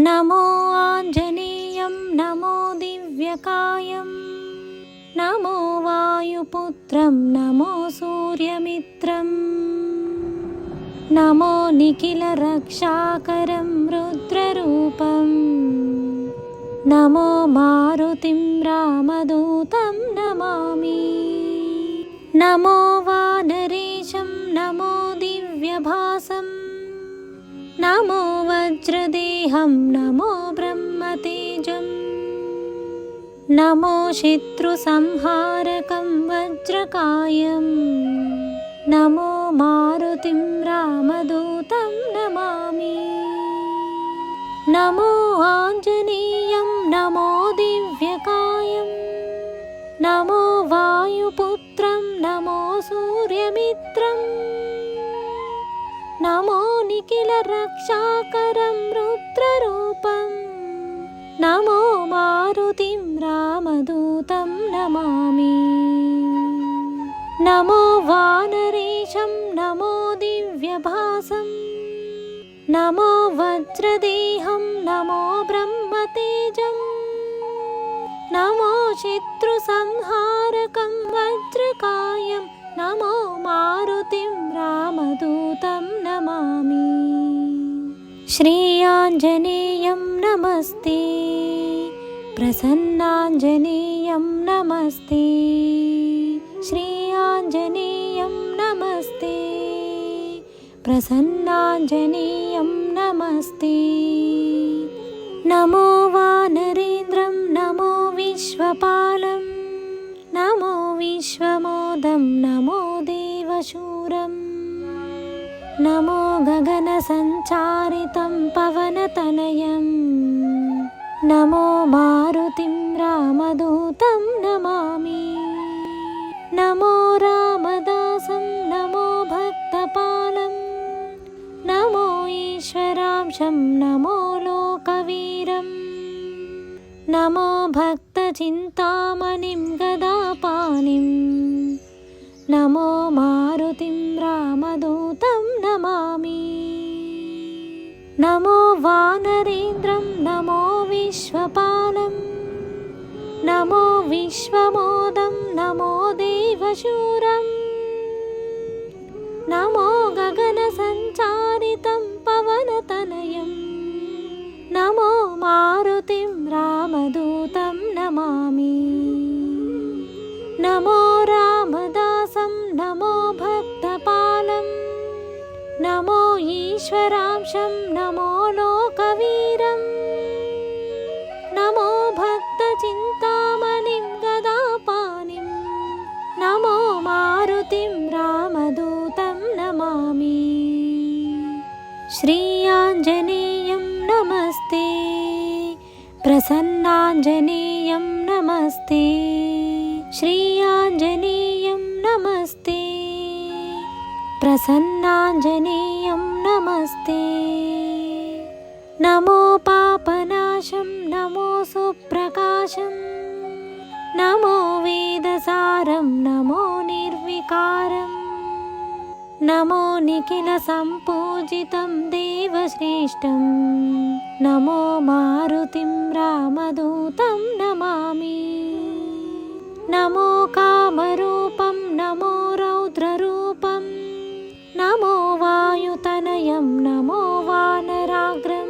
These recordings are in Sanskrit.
नमो आञ्जनेयं नमो दिव्यकायं नमो वायुपुत्रं नमो सूर्यमित्रं नमो निखिलरक्षाकरं रुद्ररूपं नमो मारुतिं रामदूतं नमामि। नमो वानरेशं नमो दिव्यभासं नमो वज्रदेहं नमो ब्रह्मतेजं नमो शत्रुसंहारकं वज्रकायं नमो मारुतिं रामदूतं नमामि। नमो आञ्जनेयं नमो दिव्यकायं नमो वायुपुत्रं नमो सूर्यमित्रं नमो निखिलरक्षाकरं रुद्ररूपं नमो मारुतिं रामदूतं नमामि। नमो वानरेशं नमो दिव्यभासं नमो वज्रदेहं नमो ब्रह्मतेजं नमो शत्रुसंहारकं वज्रकायं नमो मारुतिं रामदूतं नमामि। श्री आञ्जनेयं नमस्ते, प्रसन्नाञ्जनेयं नमस्ते, श्री आञ्जनेयं नमस्ते, प्रसन्नाञ्जनेयं नमस्ते। नमो वानरेन्द्रं नमो विश्वपालं नमो विश्वमोदं नमो देवशूरं नमो गगनसञ्चारितं पवनतनयं नमो मारुतिं रामदूतं नमामि। नमो रामदासं नमो भक्तपालं नमो ईश्वरांशं नमो लोकवीरं नमो भक्तचिन्तामणिं गदापाणिं नमो मारुतिं रामदूतं नमामि। नमो वानरेन्द्रं नमो विश्वपालं नमो विश्वमोदं नमो देवशूरं नमो गगनसञ्चारितं पवनतनयं नमो मारुतिं रामदूतं नमामि। नमो रामदासं नमो भक्तपालं नमो ईश्वरांशं नमो लोकवीरं नमो भक्तचिन्तामणिं गदापाणिं नमो मारुतिं रामदूतं नमामि। श्री आञ्जनेयं नमस्ते, प्रसन्नाञ्जनेयं नमस्ते, श्री आञ्जनेयं नमस्ते, प्रसन्नाञ्जनेयं नमस्ते। नमो पापनाशं नमो सुप्रकाशं नमो वेदसारं नमो निर्विकारं नमो निखिलसम्पूजितं देवश्रेष्ठं नमो मारुतिं रामदूतं नमामि। नमो कामरूपं नमो रौद्ररूपं नमो वायुतनयं नमो वानराग्रं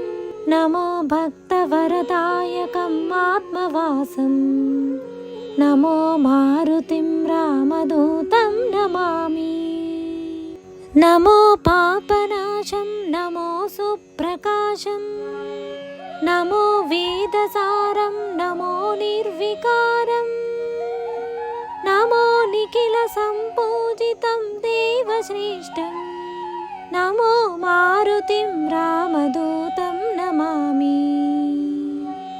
नमो भक्तवरदायकम् आत्मवासं नमो मारुतिं रामदूतं नमामि। नमो पापनाशं नमो सुप्रकाशं नमो वेदसारं नमो निर्विकारं नमो निखिलसम्पूजितं देवश्रेष्ठं नमो मारुतिं रामदूतं नमामि।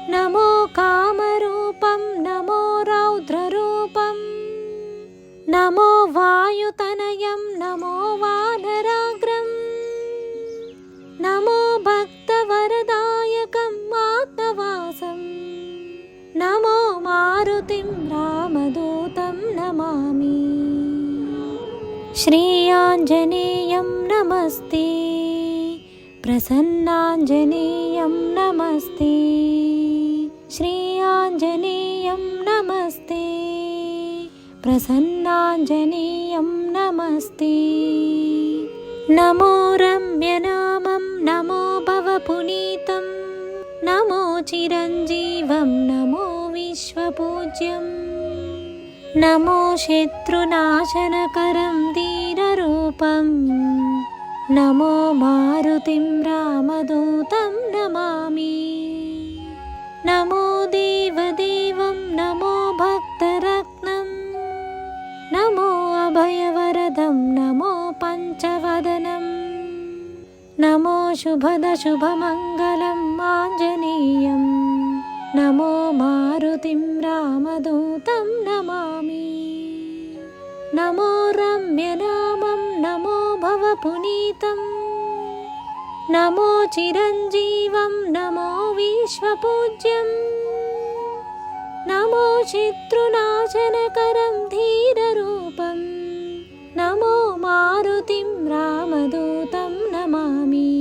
नमो कामरूपं नमो रौद्ररूपं नमो वायुतनयं नमो वानराग्रं नमो भक्तवरदायकम् आत्मवासं नमो मारुतिं रामदूतं नमामि। श्री आञ्जनेयं नमस्ते, प्रसन्नाञ्जनेयं नमस्ते श्री आञ्जनेयं नमस्ते प्रसन्नाञ्जनेयं नमस्ते नमो रम्यनामं नमो भवपुनीतं नमो चिरञ्जीवं नमो विश्वपूज्यं नमो शत्रुनाशनकरं धीररूपं नमो मारुतिं रामदूतं नमामि नमो देवदेवं नमो भक्तरत्नं नमो अभयवरदं नमो पञ्चवदनं नमो शुभदशुभमङ्गलम् आञ्जनेयं नमो मारुतिं रामदूतं नमामि नमो रम्यनामं नमो भवपुनीतं नमो चिरञ्जीवं नमो विश्वपूज्यं नमो शत्रुनाशनकरं धीररूपं नमो मारुतिं रामदूतं नमामि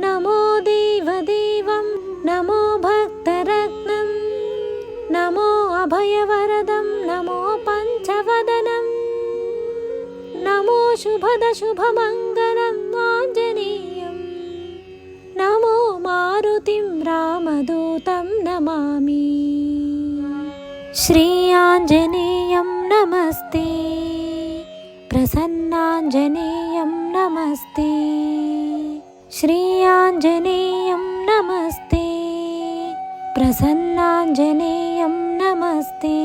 नमो देवदेवं नमो भक्तरत्नं नमो अभयवरदं नमो पञ्चवदनं नमो शुभदशुभमङ्गलम् आञ्जनेयं नमो मारुतिं रामदूतं नमामि श्री आञ्जनेयं नमस्ते प्रसन्नाञ्जनेयं नमस्ते श्री आञ्जनेयं नमस्ते प्रसन्नाञ्जनेयं नमस्ते।